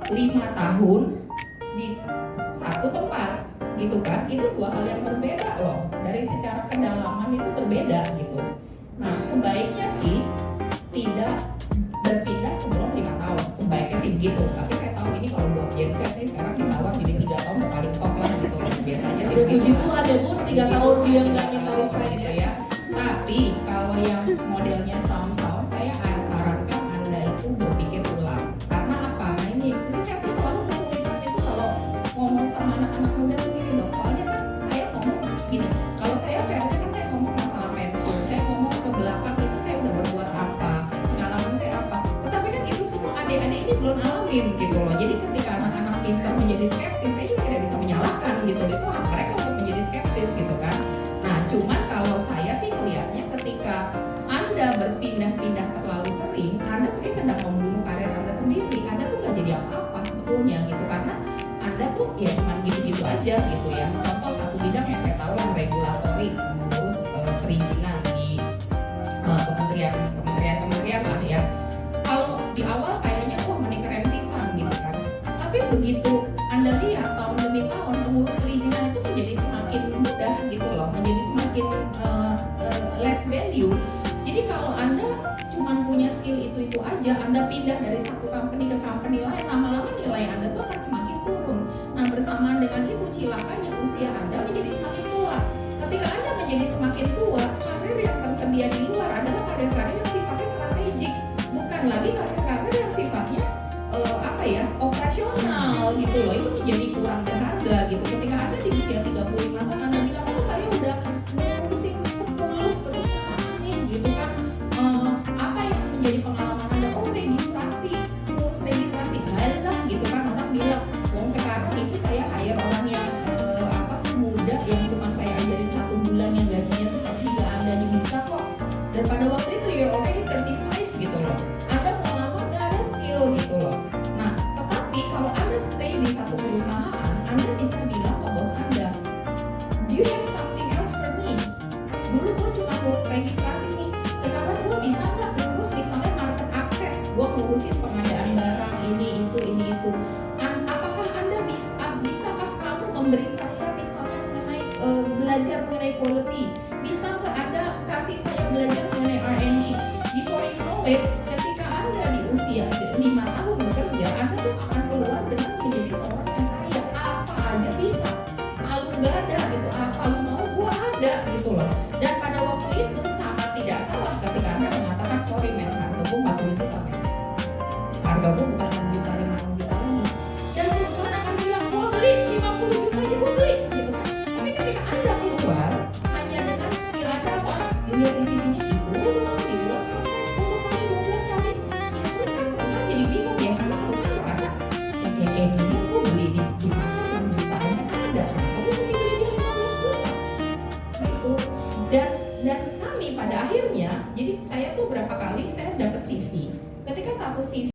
5 tahun di satu tempat gitu kan, itu dua hal yang berbeda loh, dari secara kedalaman itu berbeda gitu. Nah sebaiknya sih tidak berpindah sebelum 5 tahun, sebaiknya sih begitu. Tapi saya tahu ini kalau buat Gen Z nih sekarang ditawar jadi 3 tahun udah paling top lah gitu loh, biasanya sih begitu. Puji Tuhan ya Bu, 3 tahun dia nggak minta resign gitu ya. Tapi kalau yang modelnya setahun-setahun, saya sarankan Anda itu berpikir ulang. Karena apa? Nah ini saya tuh selalu kesulitan itu kalau ngomong sama anak-anak muda tuh gini dong. Soalnya kan saya ngomong gini, kalau saya fairnya kan saya ngomong masalah pensiun, saya ngomong ke belakang itu saya udah berbuat apa, pengalaman saya apa. Tetapi kan itu semua adik-adik ini belum alamin gitu loh. Jadi ketika anak-anak pintar menjadi skeptis, saya juga tidak bisa menyalahkan gitu. Itu hak mereka untuk menjadi skeptis gitu kan. Nah cuman kalau saya sih melihatnya ketika Anda berpindah-pindah terlalu sering, Anda sebenarnya sedang membunuh karir Anda sendiri. Anda tuh gak jadi apa-apa sebetulnya gitu, karena Anda tuh ya cuma gitu-gitu aja gitu ya. Contoh satu bidang yang saya tahu yang regulatory, mengurus perizinan di kementerian lah ya. Kalau di awal kayaknya mending keren pisan gitu kan, tapi begitu Anda lihat tahun demi tahun pengurus perizinan itu menjadi semakin mudah gitu loh, menjadi semakin less value. Jadi kalau Anda cuma punya skill itu aja, Anda pindah dari satu company ke company lain, lama-lama nilai Anda tuh akan semakin turun. Nah bersamaan dengan itu cilakanya usia Anda menjadi semakin tua. Ketika Anda menjadi semakin tua, karir yang tersedia di luar adalah karir-karir yang sifatnya strategik, bukan lagi karir-karir yang sifatnya operasional gitu loh. Itu menjadi kurang berharga gitu. Ketika Anda di usia 35 tahun Anda bilang, oh saya udah ngurusin 10 perusahaan nih gitu kan, apa yang menjadi pengalaman Anda? Oh registrasi, ngurus registrasi, halah gitu kan. Orang bilang, wong sekarang itu saya hire orang yang muda yang cuma saya ajarin 1 bulan yang gajinya sepertiga Anda bisa kok. Dan pada waktu itu you're already 35 gitu loh. Anda mau lama gak ada skill gitu loh. Nah tetapi kalau Anda stay di satu perusahaan, Anda bisa bilang ke bos Anda, do you have something else for me? Dulu gue cuma ngurus registrasi nih, sekarang gue bisa nggak ngurus misalnya market access, gue ngurusin pengadaan barang ini itu. Apakah Anda bisakah kamu memberi saya misalnya mengenai belajar mengenai quality? Bisa nggak Anda kasih saya belajar mengenai R&D? Before you know it, ketika Anda di usia 5 tahun bekerja, Anda tuh akan keluar dengan menjadi seorang yang kaya. Apa aja bisa, malu nggak ada gitu, apa lu mau gua ada gitu loh. Dan pada waktu itu sangat tidak salah ketika Anda mengatakan, sorry men, harga gua 40 juta men, harga gua bukan 6 juta 5 juta lagi. Dan perusahaan akan bilang, gua beli 50 juta aja gua beli gitu kan. Tapi ketika Anda keluar hanya dengan skill Anda apa, dilihat di CV-nya diulang sampai 10 kali 12 kali ya, terus kan perusahaan jadi bingung ya, karena perusahaan merasa ya kayak gini gua beli di pasar 6 juta aja ada, kenapa gua mesti beli dia 15 juta gitu. Dan kami pada akhirnya, jadi saya tuh berapa kali saya dapat CV, ketika satu CV